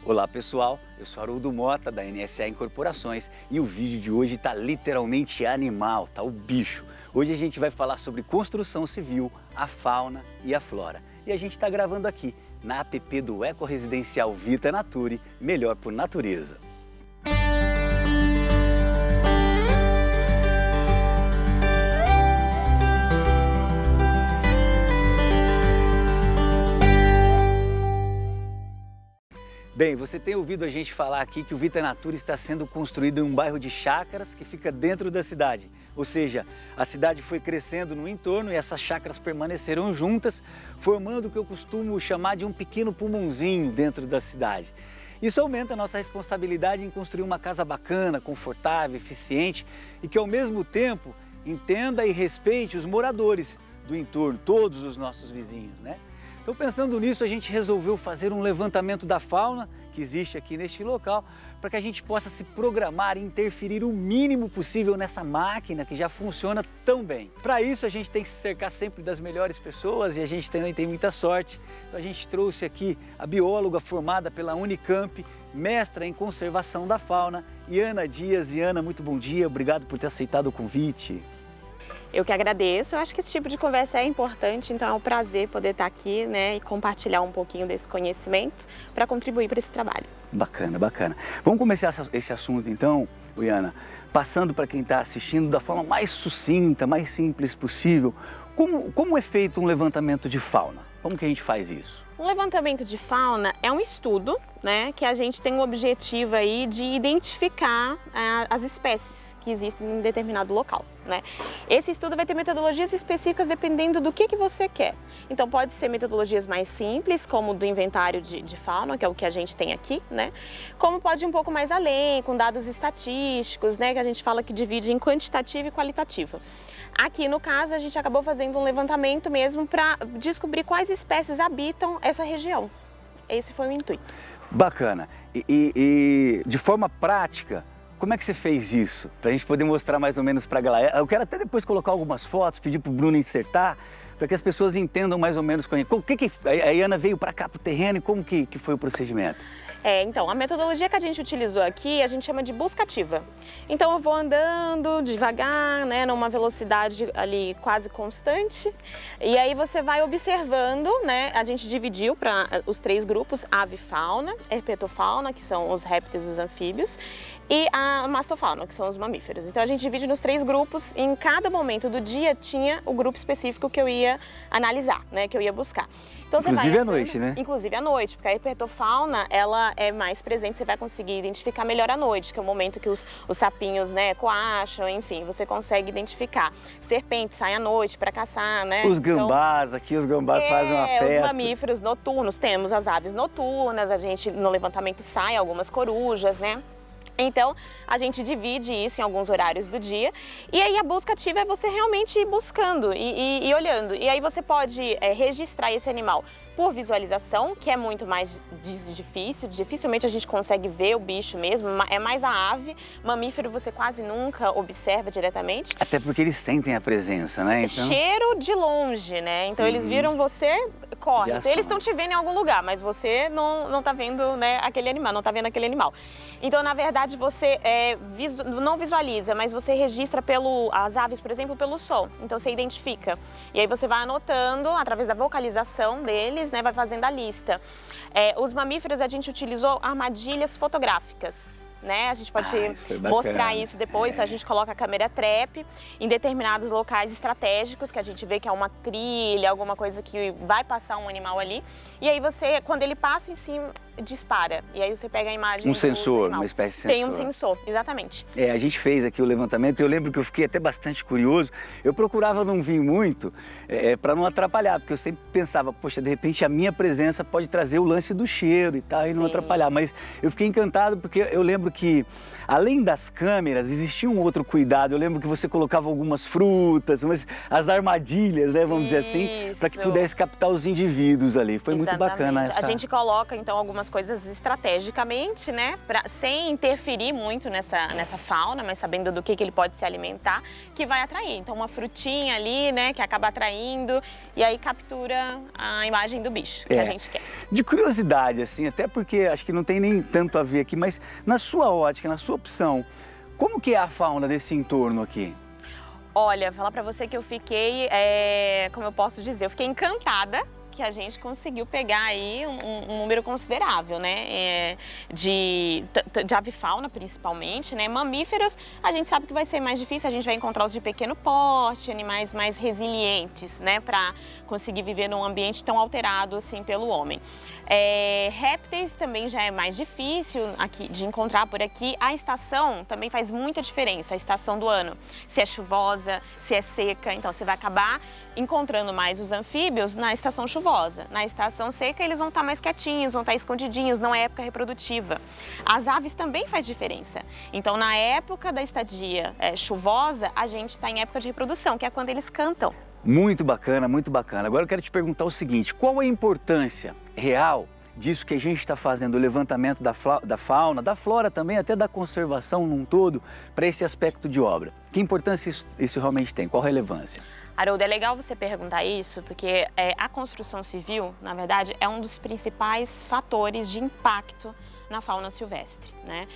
Olá pessoal, eu sou Haroldo Mota da NSA Incorporações e o vídeo de hoje está literalmente animal, tá o bicho. Hoje a gente vai falar sobre construção civil, a fauna e a flora. E a gente está gravando aqui na app do Ecoresidencial Vita Nature, melhor por natureza. Bem, você tem ouvido a gente falar aqui que o Vita Nature está sendo construído em um bairro de chácaras que fica dentro da cidade. Ou seja, a cidade foi crescendo no entorno e essas chácaras permaneceram juntas, formando o que eu costumo chamar de um pequeno pulmãozinho dentro da cidade. Isso aumenta a nossa responsabilidade em construir uma casa bacana, confortável, eficiente e que ao mesmo tempo entenda e respeite os moradores do entorno, todos os nossos vizinhos, né? Então, pensando nisso, a gente resolveu fazer um levantamento da fauna que existe aqui neste local para que a gente possa se programar e interferir o mínimo possível nessa máquina que já funciona tão bem. Para isso, a gente tem que se cercar sempre das melhores pessoas e a gente também tem muita sorte. Então, a gente trouxe aqui a bióloga formada pela Unicamp, mestra em conservação da fauna, Iana Dias. Iana, muito bom dia, obrigado por ter aceitado o convite. Eu que agradeço, eu acho que esse tipo de conversa é importante, então é um prazer poder estar aqui, né, e compartilhar um pouquinho desse conhecimento para contribuir para esse trabalho. Bacana, bacana. Vamos começar esse assunto então, Iana, passando para quem está assistindo da forma mais sucinta, mais simples possível. Como é feito um levantamento de fauna? Como que a gente faz isso? Um levantamento de fauna é um estudo, né, que a gente tem o objetivo aí de identificar as espécies que existem em determinado local, né? Esse estudo vai ter metodologias específicas dependendo do que você quer. Então pode ser metodologias mais simples, como do inventário de fauna, que é o que a gente tem aqui, né? Como pode ir um pouco mais além, com dados estatísticos, né? Que a gente fala que divide em quantitativa e qualitativa. Aqui no caso a gente acabou fazendo um levantamento mesmo para descobrir quais espécies habitam essa região. Esse foi o intuito. Bacana. E de forma prática, como é que você fez isso? Para a gente poder mostrar mais ou menos para a galera. Eu quero até depois colocar algumas fotos, pedir para o Bruno insertar, para que as pessoas entendam mais ou menos o que a Iana veio para cá, para o terreno, e como que foi o procedimento? Então, a metodologia que a gente utilizou aqui, a gente chama de busca ativa. Então eu vou andando devagar, né, numa velocidade ali quase constante, e aí você vai observando, né, a gente dividiu para os 3 grupos, ave fauna, herpetofauna, que são os répteis e os anfíbios, e a mastofauna, que são os mamíferos. Então a gente divide nos 3 grupos e em cada momento do dia tinha o grupo específico que eu ia analisar, né, que eu ia buscar. Então, inclusive à noite, né? Inclusive à noite, porque a herpetofauna, ela é mais presente, você vai conseguir identificar melhor à noite, que é o momento que os sapinhos, né, coacham, enfim, você consegue identificar. Serpentes saem à noite para caçar, né? Os gambás, aqui os gambás fazem uma festa. Os mamíferos noturnos, temos as aves noturnas, a gente no levantamento sai algumas corujas, né? Então, a gente divide isso em alguns horários do dia e aí a busca ativa é você realmente ir buscando e olhando. E aí você pode registrar esse animal por visualização, que é muito mais difícil, dificilmente a gente consegue ver o bicho mesmo, é mais a ave. Mamífero você quase nunca observa diretamente. Até porque eles sentem a presença, né? Então... Cheiro de longe, né? Então eles viram você, corre. Então, eles estão te vendo em algum lugar, mas você não tá vendo, né, aquele animal, não tá vendo aquele animal. Então, na verdade, você não visualiza, mas você registra as aves, por exemplo, pelo som. Então, você identifica. E aí você vai anotando, através da vocalização deles, né, vai fazendo a lista. Os mamíferos, a gente utilizou armadilhas fotográficas, né? A gente pode mostrar isso depois, a gente coloca a câmera trap em determinados locais estratégicos, que a gente vê que é uma trilha, alguma coisa que vai passar um animal ali. E aí você, quando ele passa em cima, dispara. E aí você pega a imagem um sensor, uma espécie de sensor. Tem um sensor, exatamente. A gente fez aqui o levantamento, eu lembro que eu fiquei até bastante curioso. Eu procurava não vir muito para não atrapalhar, porque eu sempre pensava, poxa, de repente a minha presença pode trazer o lance do cheiro e tal, e não atrapalhar. Mas eu fiquei encantado porque eu lembro que, além das câmeras, existia um outro cuidado. Eu lembro que você colocava algumas frutas, as armadilhas, né, vamos dizer assim, para que pudesse captar os indivíduos ali. Foi muito muito bacana essa... A gente coloca, então, algumas coisas estrategicamente, né? Sem interferir muito nessa fauna, mas sabendo do que ele pode se alimentar, que vai atrair. Então, uma frutinha ali, né? Que acaba atraindo e aí captura a imagem do bicho que a gente quer. De curiosidade, assim, até porque acho que não tem nem tanto a ver aqui, mas na sua ótica, na sua opção, como que é a fauna desse entorno aqui? Olha, falar pra você que eu fiquei, como eu posso dizer, eu fiquei encantada que a gente conseguiu pegar aí um número considerável, né, de avifauna principalmente, né, mamíferos a gente sabe que vai ser mais difícil, a gente vai encontrar os de pequeno porte, animais mais resilientes, né, para conseguir viver num ambiente tão alterado assim pelo homem. Répteis também já é mais difícil aqui, de encontrar por aqui. A estação também faz muita diferença, a estação do ano. Se é chuvosa, se é seca, então você vai acabar encontrando mais os anfíbios na estação chuvosa. Na estação seca eles vão estar mais quietinhos, vão estar escondidinhos, não é época reprodutiva. As aves também faz diferença. Então na época da estadia chuvosa, a gente está em época de reprodução, que é quando eles cantam. Muito bacana, muito bacana. Agora eu quero te perguntar o seguinte, qual a importância real disso que a gente está fazendo, o levantamento da fauna, da flora também, até da conservação num todo, para esse aspecto de obra? Que importância isso realmente tem? Qual a relevância? Haroldo, é legal você perguntar isso, porque a construção civil, na verdade, é um dos principais fatores de impacto na fauna silvestre, né?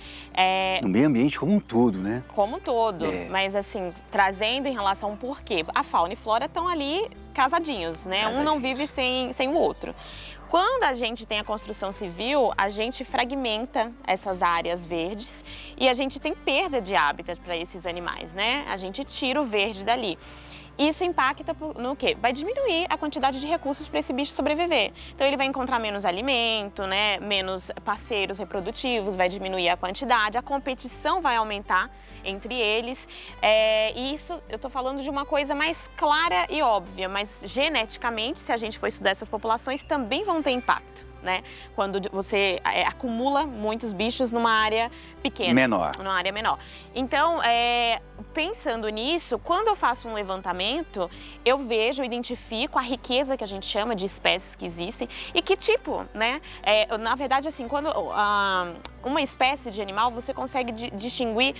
No meio ambiente como um todo, né? Como um todo, mas assim, trazendo em relação ao porquê. A fauna e flora estão ali casadinhos, né? Um não vive sem o outro. Quando a gente tem a construção civil, a gente fragmenta essas áreas verdes e a gente tem perda de hábitat para esses animais, né? A gente tira o verde dali. Isso impacta no quê? Vai diminuir a quantidade de recursos para esse bicho sobreviver. Então ele vai encontrar menos alimento, né? Menos parceiros reprodutivos, vai diminuir a quantidade, a competição vai aumentar entre eles. E isso eu estou falando de uma coisa mais clara e óbvia, mas geneticamente, se a gente for estudar essas populações, também vão ter impacto, né? Quando você acumula muitos bichos numa área pequena. Numa área menor. Então, pensando nisso, quando eu faço um levantamento, eu identifico a riqueza que a gente chama de espécies que existem e que tipo, né? Na verdade, assim, quando uma espécie de animal, você consegue distinguir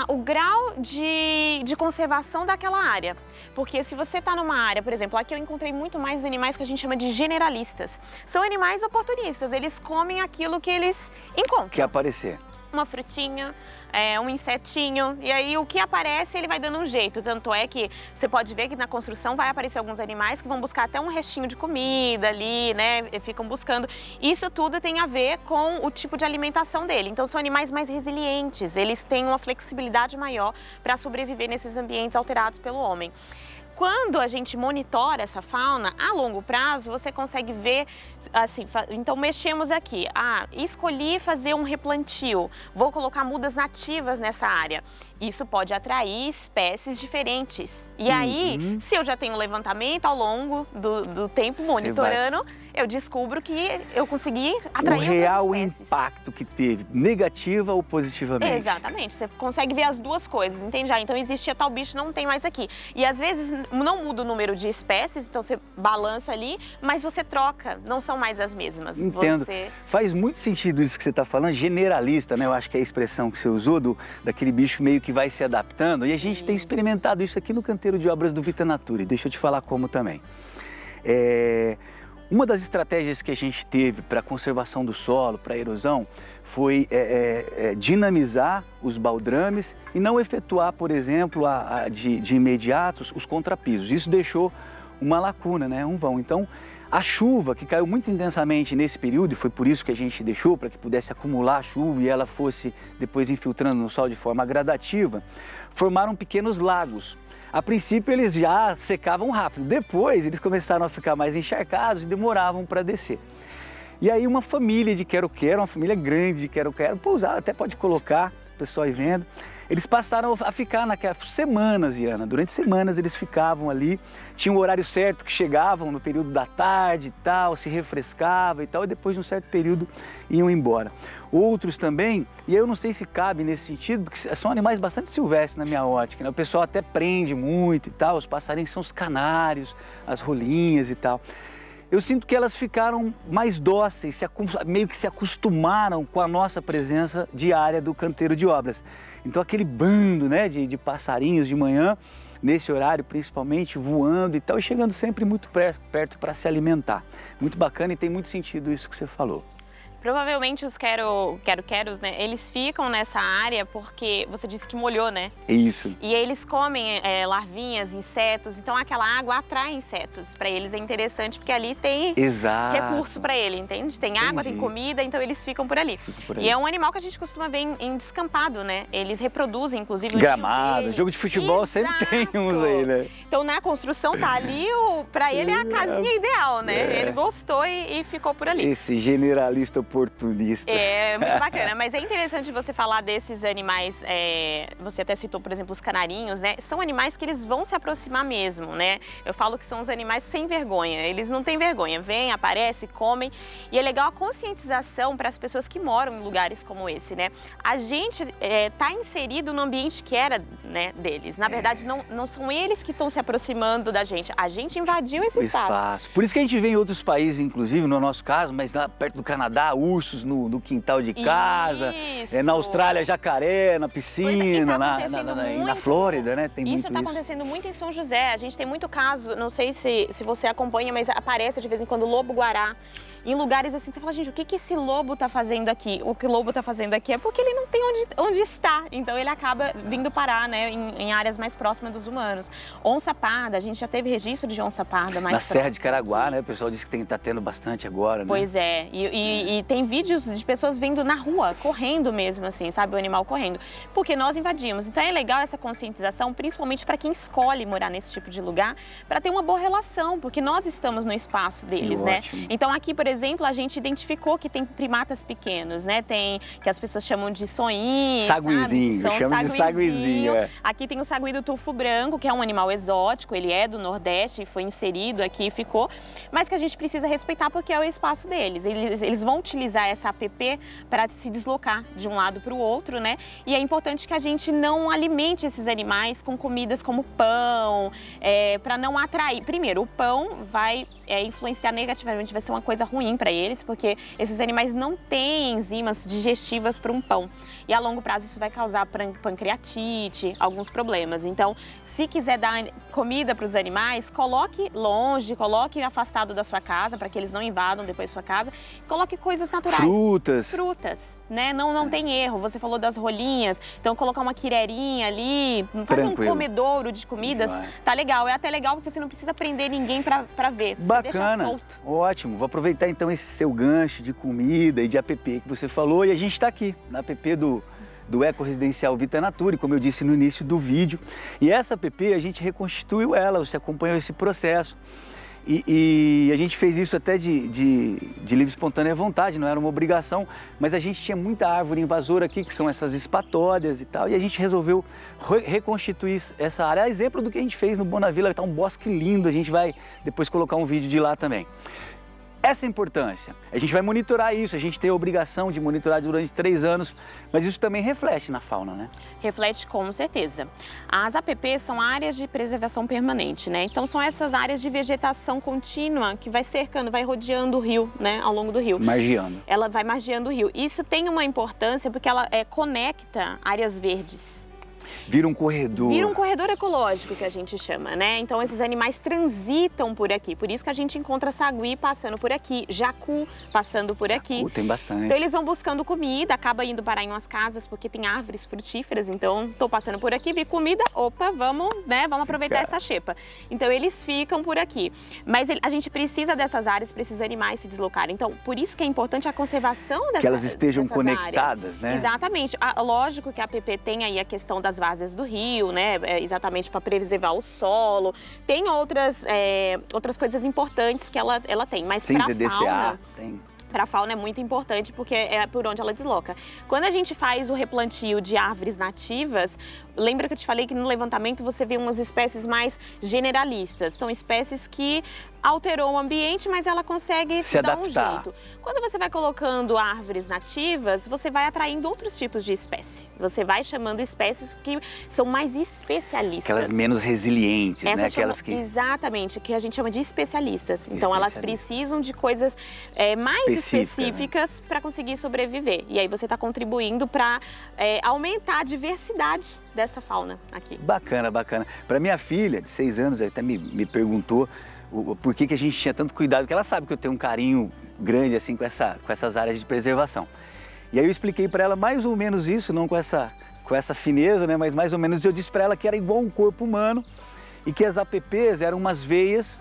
o grau de conservação daquela área. Porque se você está numa área, por exemplo, aqui eu encontrei muito mais animais que a gente chama de generalistas. São animais oportunistas, eles comem aquilo que eles encontram. Que aparecer. Uma frutinha, um insetinho, e aí o que aparece ele vai dando um jeito. Tanto é que você pode ver que na construção vai aparecer alguns animais que vão buscar até um restinho de comida ali, né? E ficam buscando. Isso tudo tem a ver com o tipo de alimentação dele. Então são animais mais resilientes, eles têm uma flexibilidade maior para sobreviver nesses ambientes alterados pelo homem. Quando a gente monitora essa fauna, a longo prazo, você consegue ver, assim, então mexemos aqui. Escolhi fazer um replantio, vou colocar mudas nativas nessa área. Isso pode atrair espécies diferentes. E aí, se eu já tenho um levantamento ao longo do tempo monitorando, eu descubro que eu consegui atrair outras espécies. O real impacto que teve, negativa ou positivamente. Exatamente, você consegue ver as duas coisas, entende? Então existia tal bicho, não tem mais aqui. E às vezes não muda o número de espécies, então você balança ali, mas você troca, não são mais as mesmas. Entendo. Faz muito sentido isso que você está falando, generalista, né? Eu acho que é a expressão que você usou, daquele bicho meio que vai se adaptando. E a gente tem experimentado isso aqui no canteiro de obras do Vita Natura. E deixa eu te falar como também. Uma das estratégias que a gente teve para a conservação do solo, para a erosão, foi dinamizar os baldrames e não efetuar, por exemplo, de imediato os contrapisos. Isso deixou uma lacuna, né? Um vão. Então, a chuva que caiu muito intensamente nesse período, e foi por isso que a gente deixou, para que pudesse acumular a chuva e ela fosse depois infiltrando no solo de forma gradativa, formaram pequenos lagos. A princípio eles já secavam rápido, depois eles começaram a ficar mais encharcados e demoravam para descer. E aí uma família de quero-quero, uma família grande de quero-quero, pousada, até pode colocar, o pessoal aí vendo, eles passaram a ficar naquelas semanas, Iana, durante semanas eles ficavam ali, tinha um horário certo que chegavam no período da tarde e tal, se refrescava e tal, e depois de um certo período iam embora. Outros também, e aí eu não sei se cabe nesse sentido, porque são animais bastante silvestres na minha ótica, né? O pessoal até prende muito e tal, os passarinhos são os canários, as rolinhas e tal. eu sinto que elas ficaram mais dóceis, meio que se acostumaram com a nossa presença diária do canteiro de obras. Então aquele bando, né, de passarinhos de manhã, nesse horário principalmente, voando e tal, e chegando sempre muito perto para se alimentar. Muito bacana e tem muito sentido isso que você falou. Provavelmente os quero-queros, né, eles ficam nessa área porque você disse que molhou, né? Isso. E eles comem larvinhas, insetos, então aquela água atrai insetos. Para eles é interessante porque ali tem recurso para ele, entende? Tem água, tem comida, então eles ficam por ali. E é um animal que a gente costuma ver em descampado, né? Eles reproduzem, inclusive, gramado, jogo de futebol. Exato. Sempre tem uns aí, né? Então na construção tá ali, para ele é a casinha ideal, né? Ele gostou e ficou por ali. Esse generalista oportunista. É, muito bacana, mas é interessante você falar desses animais, você até citou, por exemplo, os canarinhos, né? São animais que eles vão se aproximar mesmo, né? Eu falo que são os animais sem vergonha, eles não têm vergonha, vêm, aparecem, comem, e é legal a conscientização para as pessoas que moram em lugares como esse, né? A gente tá inserido no ambiente que era, né, deles, na verdade não são eles que estão se aproximando da gente, a gente invadiu esse espaço. Por isso que a gente vê em outros países, inclusive, no nosso caso, mas lá perto do Canadá, ursos no quintal de casa, na Austrália, jacaré, na piscina, na Flórida, né? Tem isso está acontecendo muito em São José. A gente tem muito caso, não sei se você acompanha, mas aparece de vez em quando lobo-guará. Em lugares assim, você fala, gente, o que esse lobo está fazendo aqui? O que o lobo está fazendo aqui é porque ele não tem onde estar. Então ele acaba vindo parar, né, em áreas mais próximas dos humanos. Onça-parda, a gente já teve registro de onça-parda mais na Serra de Caraguá, né? O pessoal disse que está tendo bastante agora, né? Pois é. E tem vídeos de pessoas vindo na rua, correndo mesmo, assim, sabe? O animal correndo. Porque nós invadimos. Então é legal essa conscientização, principalmente para quem escolhe morar nesse tipo de lugar, para ter uma boa relação, porque nós estamos no espaço deles, né? Então aqui, por exemplo, a gente identificou que tem primatas pequenos, né? Tem, que as pessoas chamam de soinhos, saguizinho, chama de saguizinho. Aqui tem o sagui do tufo branco, que é um animal exótico, ele é do Nordeste e foi inserido aqui e ficou, mas que a gente precisa respeitar porque é o espaço deles. Eles vão utilizar essa app para se deslocar de um lado para o outro, né? E é importante que a gente não alimente esses animais com comidas como pão, para não atrair. Primeiro, o pão vai influenciar negativamente, vai ser uma coisa ruim para eles, porque esses animais não têm enzimas digestivas para um pão. E a longo prazo isso vai causar pancreatite, alguns problemas. Então, se quiser dar comida para os animais, coloque longe, coloque afastado da sua casa, para que eles não invadam depois sua casa. Coloque coisas naturais. Frutas, né? Não tem erro. Você falou das rolinhas, então colocar uma quirerinha ali, fazer um comedouro de comidas, tá legal. É até legal porque você não precisa prender ninguém para ver. Você bacana, deixa solto. Ótimo. Vou aproveitar então esse seu gancho de comida e de app que você falou, e a gente está aqui na app do Eco Residencial Vita Natura, como eu disse no início do vídeo. E essa app a gente reconstituiu ela, você acompanhou esse processo. E a gente fez isso até de livre e espontânea vontade, não era uma obrigação, mas a gente tinha muita árvore invasora aqui, que são essas espatódias e tal, e a gente resolveu reconstituir essa área. É exemplo do que a gente fez no Bonavilla, está um bosque lindo, a gente vai depois colocar um vídeo de lá também. Essa é a importância. A gente vai monitorar isso, a gente tem a obrigação de monitorar durante 3 anos, mas isso também reflete na fauna, né? Reflete com certeza. As APPs são áreas de preservação permanente, né? Então são essas áreas de vegetação contínua que vai cercando, vai rodeando o rio, né? Ao longo do rio. Margeando. Ela vai margeando o rio. Isso tem uma importância porque ela conecta áreas verdes. Vira um corredor. Vira um corredor ecológico, que a gente chama, né? Então esses animais transitam por aqui, por isso que a gente encontra sagui passando por aqui, jacu passando por aqui. Jacu tem bastante. Então eles vão buscando comida, acaba indo parar em umas casas porque tem árvores frutíferas, então tô passando por aqui, vi comida, opa, vamos aproveitar essa xepa. Então eles ficam por aqui. Mas a gente precisa dessas áreas para esses animais se deslocarem. Então por isso que é importante a conservação dessas áreas. Que elas estejam conectadas, né? Exatamente. Lógico que a app tem aí a questão das várzeas do rio, né? Exatamente para preservar o solo. Tem outras coisas importantes que ela tem, mas para a fauna... Para a fauna é muito importante porque é por onde ela desloca. Quando a gente faz o replantio de árvores nativas, lembra que eu te falei que no levantamento você vê umas espécies mais generalistas. São espécies que alterou o ambiente, mas ela consegue se dar um adaptar. jeito. Quando você vai colocando árvores nativas, você vai atraindo outros tipos de espécie. Você vai chamando espécies que são mais especialistas. Aquelas menos resilientes, né? Aquelas que... Exatamente, que a gente chama de especialistas. Então elas precisam de coisas mais específicas, né, para conseguir sobreviver. E aí você está contribuindo para aumentar a diversidade dessa fauna aqui. Bacana, bacana. Para minha filha, de 6 anos, ela até me perguntou por que a gente tinha tanto cuidado, porque ela sabe que eu tenho um carinho grande assim com essas áreas de preservação. E aí eu expliquei para ela mais ou menos isso, não com essa fineza, né, mas mais ou menos eu disse para ela que era igual um corpo humano e que as APPs eram umas veias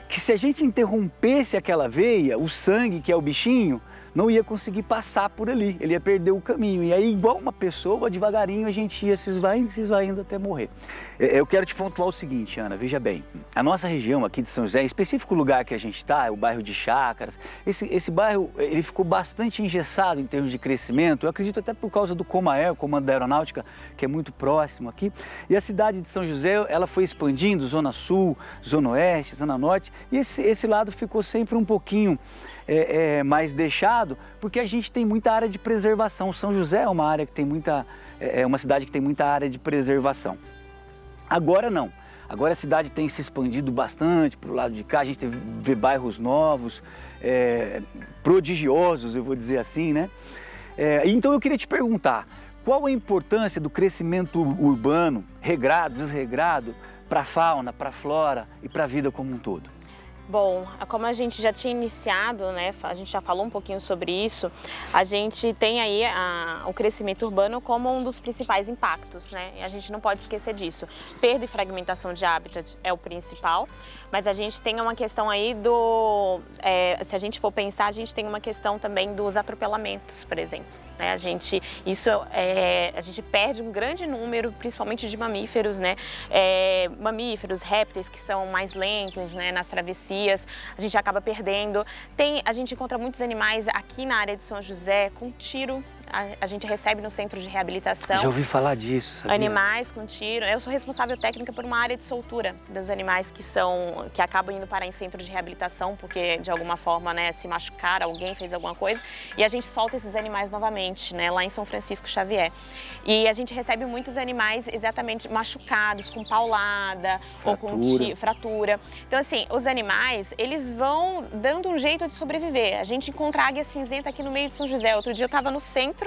que, se a gente interrompesse aquela veia, o sangue, que é o bichinho, não ia conseguir passar por ali, ele ia perder o caminho. E aí, igual uma pessoa, devagarinho a gente ia se esvaindo até morrer. Eu quero te pontuar o seguinte, Ana, veja bem, a nossa região aqui de São José, em específico o lugar que a gente está, é o bairro de Chácaras, esse bairro ele ficou bastante engessado em termos de crescimento, eu acredito até por causa do Comaer, o Comando da Aeronáutica, que é muito próximo aqui, e a cidade de São José, ela foi expandindo, Zona Sul, Zona Oeste, Zona Norte, e esse lado ficou sempre um pouquinho mais deixado, porque a gente tem muita área de preservação. São José é uma área que tem uma cidade que tem muita área de preservação. Agora não. Agora a cidade tem se expandido bastante para o lado de cá, a gente vê bairros novos, prodigiosos, eu vou dizer assim, né? Então eu queria te perguntar, qual a importância do crescimento urbano, regrado, desregrado, para a fauna, para a flora e para a vida como um todo? Bom, como a gente já tinha iniciado, né, a gente já falou um pouquinho sobre isso, a gente tem aí o crescimento urbano como um dos principais impactos, né, e a gente não pode esquecer disso. Perda e fragmentação de habitat é o principal, mas a gente tem uma questão aí se a gente for pensar, a gente tem uma questão também dos atropelamentos, por exemplo. A gente perde um grande número, principalmente de mamíferos, né? Mamíferos, répteis que são mais lentos, né? Nas travessias, a gente acaba perdendo. A gente encontra muitos animais aqui na área de São José com tiro. A gente recebe no centro de reabilitação. Já ouvi falar disso, sabia? Animais com tiro. Eu sou responsável técnica por uma área de soltura dos animais que acabam indo parar em centro de reabilitação porque de alguma forma, né, se machucaram, alguém fez alguma coisa, e a gente solta esses animais novamente, né, lá em São Francisco Xavier. E a gente recebe muitos animais exatamente machucados, com paulada ou com fratura. Então assim, os animais, eles vão dando um jeito de sobreviver. A gente encontra águia cinzenta aqui no meio de São José. Outro dia eu estava no centro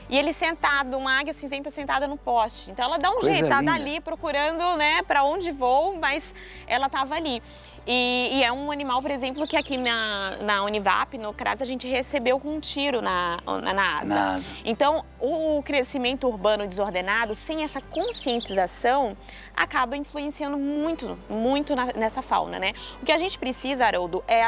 e ele sentado, uma águia cinzenta sentada no poste. Então ela dá um jeito, ela tá ali procurando, né, para onde vou, mas ela estava ali. E é um animal, por exemplo, que aqui na Univap, no CRAS, a gente recebeu com um tiro na asa. Então, o crescimento urbano desordenado, sem essa conscientização, acaba influenciando muito, muito nessa fauna, né? O que a gente precisa, Haroldo, é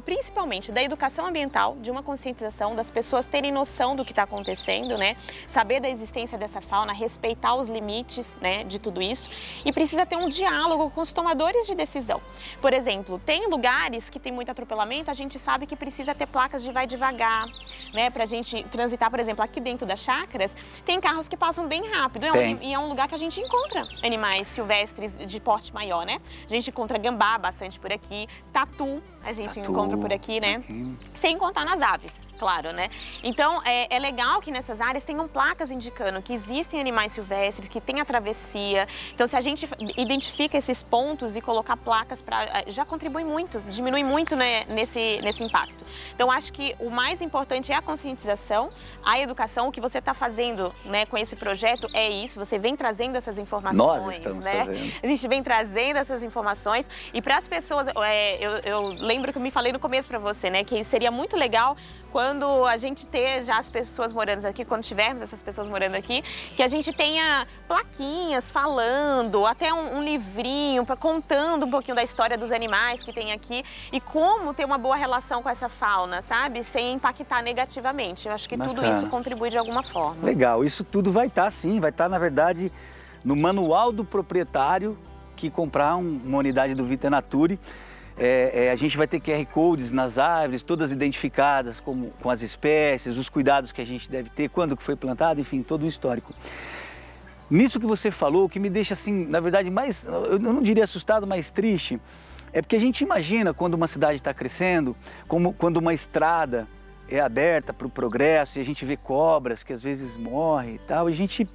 principalmente da educação ambiental, de uma conscientização, das pessoas terem noção do que está acontecendo, né? Saber da existência dessa fauna, respeitar os limites, né, de tudo isso, e precisa ter um diálogo com os tomadores de decisão. Por exemplo, tem lugares que tem muito atropelamento, a gente sabe que precisa ter placas de vai devagar, né, pra gente transitar, por exemplo, aqui dentro das chácaras, tem carros que passam bem rápido, e é um lugar que a gente encontra animais silvestres de porte maior, né? A gente encontra gambá bastante por aqui, tatu a gente encontra por aqui, né? Sem contar nas aves, claro, né? Então, é legal que nessas áreas tenham placas indicando que existem animais silvestres, que tem a travessia. Então, se a gente identifica esses pontos e colocar placas, já contribui muito, diminui muito, né, nesse impacto. Então, acho que o mais importante é a conscientização, a educação. O que você está fazendo, né, com esse projeto é isso, você vem trazendo essas informações. Nós estamos fazendo. A gente vem trazendo essas informações e para as pessoas, eu lembro que eu me falei no começo para você, né, que seria muito legal quando a gente ter já as pessoas morando aqui, quando tivermos essas pessoas morando aqui, que a gente tenha plaquinhas falando, até um livrinho contando um pouquinho da história dos animais que tem aqui e como ter uma boa relação com essa fauna, sabe? Sem impactar negativamente. Eu acho que tudo isso contribui de alguma forma. Legal, isso tudo vai estar sim, vai estar na verdade no manual do proprietário que comprar uma unidade do Vita Nature. A gente vai ter QR Codes nas árvores, todas identificadas com as espécies, os cuidados que a gente deve ter, quando que foi plantado, enfim, todo um histórico. Nisso que você falou, o que me deixa assim, na verdade, eu não diria assustado, mas triste, É porque a gente imagina quando uma cidade está crescendo, como quando uma estrada é aberta para o progresso e a gente vê cobras que às vezes morrem e tal, a gente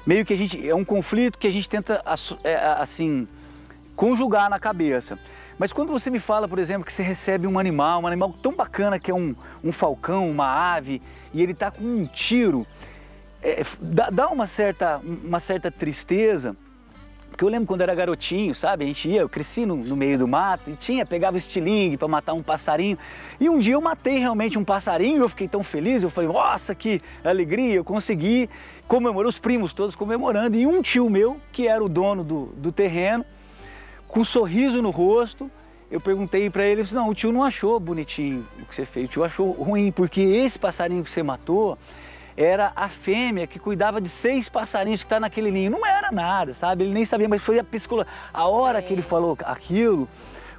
meio que é um conflito que a gente tenta assim conjugar na cabeça. Mas quando você me fala, por exemplo, que você recebe um animal tão bacana que é um falcão, uma ave, e ele está com um tiro, dá uma certa tristeza. Porque eu lembro quando eu era garotinho, sabe? Eu cresci no meio do mato e pegava estilingue para matar um passarinho. E um dia eu matei realmente um passarinho e eu fiquei tão feliz, eu falei, nossa, que alegria, eu consegui comemorar, os primos todos comemorando. E um tio meu, que era o dono do terreno, com um sorriso no rosto, eu perguntei para ele, não, o tio não achou bonitinho o que você fez, o tio achou ruim, porque esse passarinho que você matou era a fêmea que cuidava de 6 passarinhos que tá naquele ninho. Não era nada, sabe? Ele nem sabia, mas foi a psicologia. A hora que ele falou aquilo,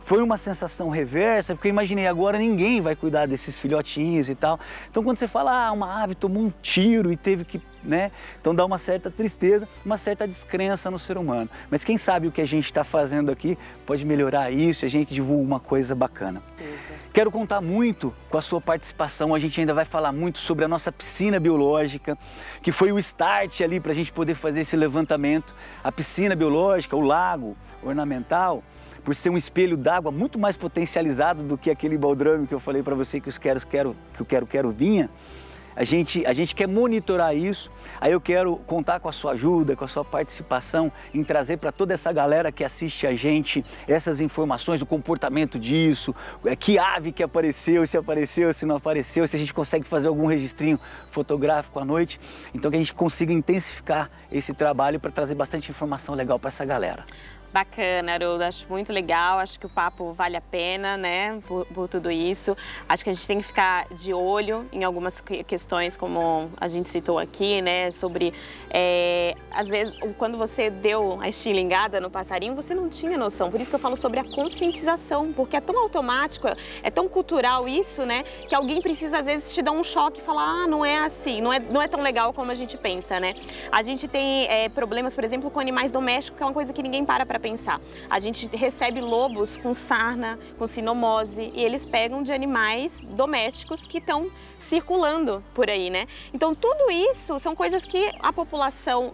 foi uma sensação reversa, porque eu imaginei, agora ninguém vai cuidar desses filhotinhos e tal. Então quando você fala, uma ave tomou um tiro e teve que, né? Então dá uma certa tristeza, uma certa descrença no ser humano. Mas quem sabe o que a gente está fazendo aqui pode melhorar isso e a gente divulga uma coisa bacana. Quero contar muito com a sua participação, a gente ainda vai falar muito sobre a nossa piscina biológica, que foi o start ali para a gente poder fazer esse levantamento. A piscina biológica, o lago ornamental, por ser um espelho d'água muito mais potencializado do que aquele baldrame que eu falei para você que o quero vinha, a gente quer monitorar isso. Aí eu quero contar com a sua ajuda, com a sua participação em trazer para toda essa galera que assiste a gente essas informações, o comportamento disso, que ave que apareceu, se não apareceu, se a gente consegue fazer algum registrinho fotográfico à noite. Então que a gente consiga intensificar esse trabalho para trazer bastante informação legal para essa galera. Bacana, Haroldo, acho muito legal, acho que o papo vale a pena, né, por tudo isso. Acho que a gente tem que ficar de olho em algumas questões, como a gente citou aqui, né, sobre, às vezes, quando você deu a estilingada no passarinho, você não tinha noção. Por isso que eu falo sobre a conscientização, porque é tão automático, é tão cultural isso, né, que alguém precisa, às vezes, te dar um choque e falar, não é assim, não é tão legal como a gente pensa, né. A gente tem problemas, por exemplo, com animais domésticos, que é uma coisa que ninguém para pensar. A gente recebe lobos com sarna, com sinomose, e eles pegam de animais domésticos que estão circulando por aí, né? Então tudo isso são coisas que a população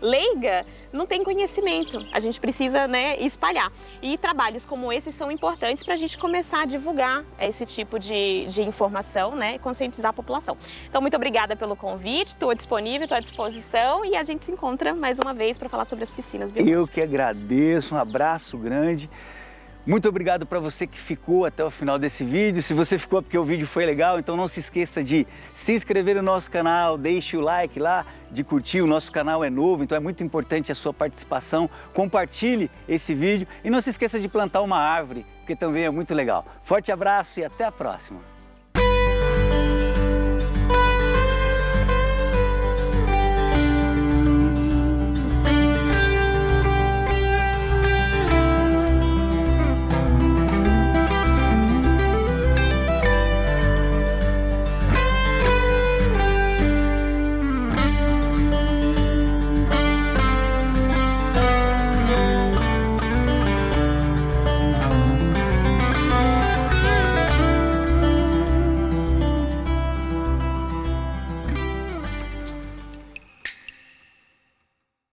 leiga não tem conhecimento. A gente precisa, né, espalhar. E trabalhos como esses são importantes para a gente começar a divulgar esse tipo de informação, né, e conscientizar a população. Então muito obrigada pelo convite, estou disponível, estou à disposição e a gente se encontra mais uma vez para falar sobre as piscinas biológicas. Eu que agradeço, um abraço grande. Muito obrigado para você que ficou até o final desse vídeo. Se você ficou porque o vídeo foi legal, então não se esqueça de se inscrever no nosso canal, deixe o like lá, de curtir. O nosso canal é novo, então é muito importante a sua participação. Compartilhe esse vídeo e não se esqueça de plantar uma árvore, porque também é muito legal. Forte abraço e até a próxima!